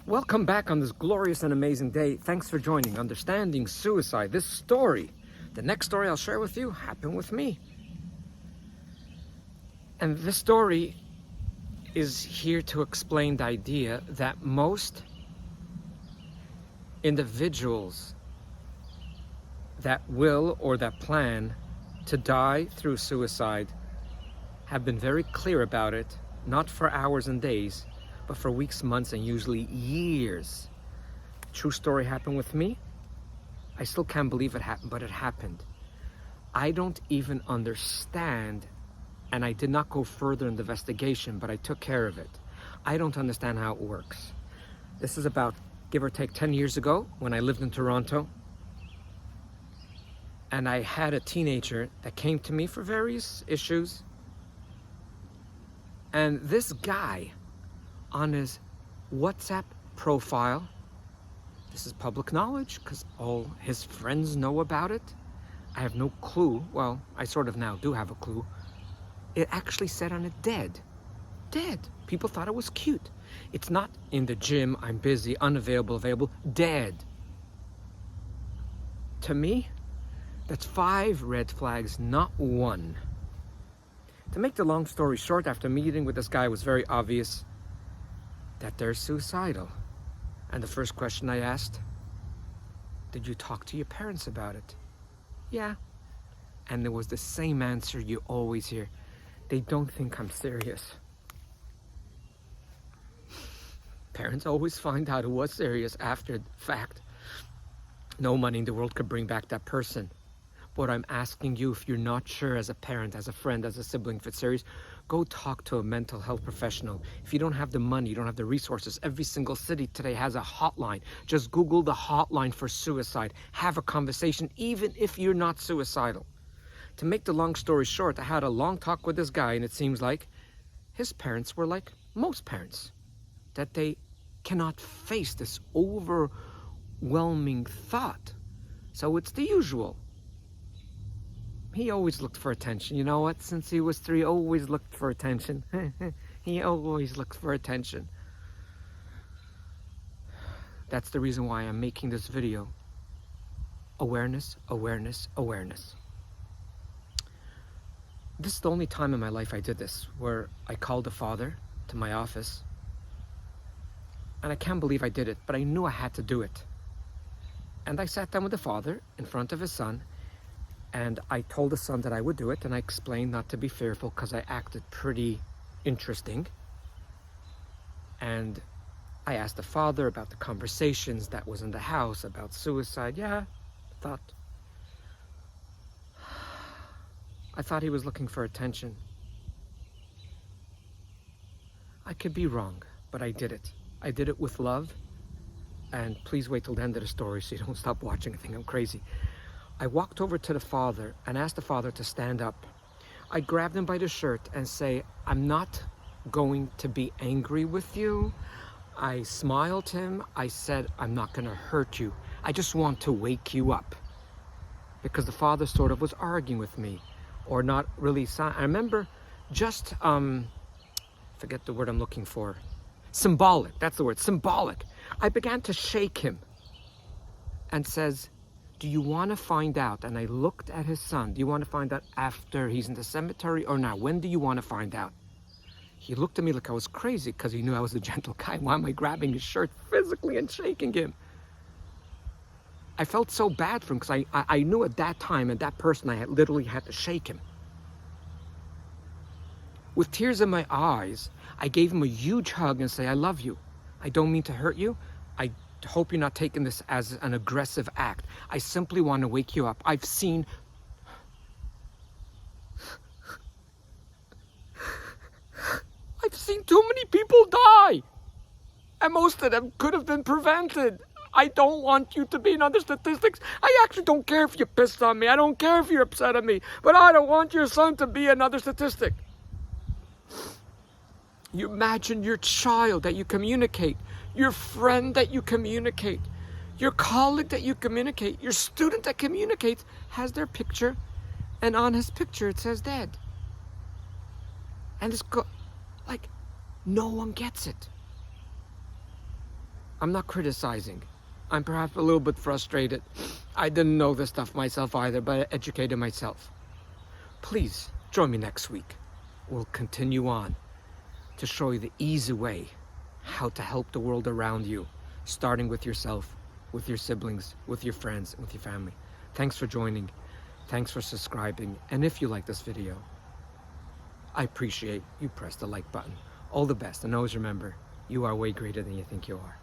Welcome back on this glorious and amazing day. Thanks for joining Understanding Suicide. This story, the next story I'll share with you, happened with me. And this story is here to explain the idea that most individuals that will or that plan to die through suicide have been very clear about it, not for hours and days, but for weeks, months, and usually years. True story happened with me. I still can't believe it happened, but it happened. I don't even understand, and I did not go further in the investigation, but I took care of it. I don't understand how it works. This is about, give or take, 10 years ago when I lived in Toronto. And I had a teenager that came to me for various issues. And this guy, on his WhatsApp profile, this is public knowledge because all his friends know about it. I have no clue. Well, I sort of now do have a clue. It actually said on it, dead. Dead. People thought it was cute. It's not in the gym, I'm busy, unavailable, available, dead. To me, that's 5 red flags, not 1. To make the long story short, after meeting with this guy, it was very obvious that they're suicidal. And the first question I asked, did you talk to your parents about it? Yeah. And there was the same answer you always hear. They don't think I'm serious. Parents always find out it was serious after the fact. No money in the world could bring back that person. But I'm asking you, if you're not sure as a parent, as a friend, as a sibling, if it's serious, go talk to a mental health professional. If you don't have the money, you don't have the resources, every single city today has a hotline. Just Google the hotline for suicide. Have a conversation, even if you're not suicidal. To make the long story short, I had a long talk with this guy, and it seems like his parents were like most parents, that they cannot face this overwhelming thought. So it's the usual. He always looked for attention. You know what? Since he was 3, always looked for attention. He always looks for attention. That's the reason why I'm making this video. Awareness, awareness, awareness. This is the only time in my life I did this, where I called the father to my office. And I can't believe I did it, but I knew I had to do it. And I sat down with the father in front of his son, and I told the son that I would do it, and I explained not to be fearful because I acted pretty interesting. And I asked the father about the conversations that was in the house about suicide. Yeah, I thought he was looking for attention. I could be wrong, but I did it. I did it with love. And please wait till the end of the story so you don't stop watching and think I'm crazy. I walked over to the father and asked the father to stand up. I grabbed him by the shirt and say, I'm not going to be angry with you. I smiled to him. I said, I'm not going to hurt you. I just want to wake you up. Because the father sort of was arguing with me, or not really. I remember just, forget the word I'm looking for. Symbolic, that's the word, symbolic. I began to shake him and says, do you want to find out? And I looked at his son. Do you want to find out after he's in the cemetery or now? When do you want to find out? He looked at me like I was crazy because he knew I was a gentle guy. Why am I grabbing his shirt physically and shaking him? I felt so bad for him because I knew at that time and that person I had literally had to shake him. With tears in my eyes, I gave him a huge hug and say, I love you. I don't mean to hurt you. I hope you're not taking this as an aggressive act. I simply want to wake you up. I've seen too many people die. And most of them could have been prevented. I don't want you to be in other statistics. I actually don't care if you're pissed on me. I don't care if you're upset at me. But I don't want your son to be another statistic. You imagine your child that you communicate, your friend that you communicate, your colleague that you communicate, your student that communicates has their picture, and on his picture it says dead. And it's like, no one gets it. I'm not criticizing. I'm perhaps a little bit frustrated. I didn't know this stuff myself either, but I educated myself. Please join me next week. We'll continue on to show you the easy way how to help the world around you, starting with yourself, with your siblings, with your friends, with your family. Thanks for joining. Thanks for subscribing. And if you like this video, I appreciate you press the like button. All the best. And always remember, you are way greater than you think you are.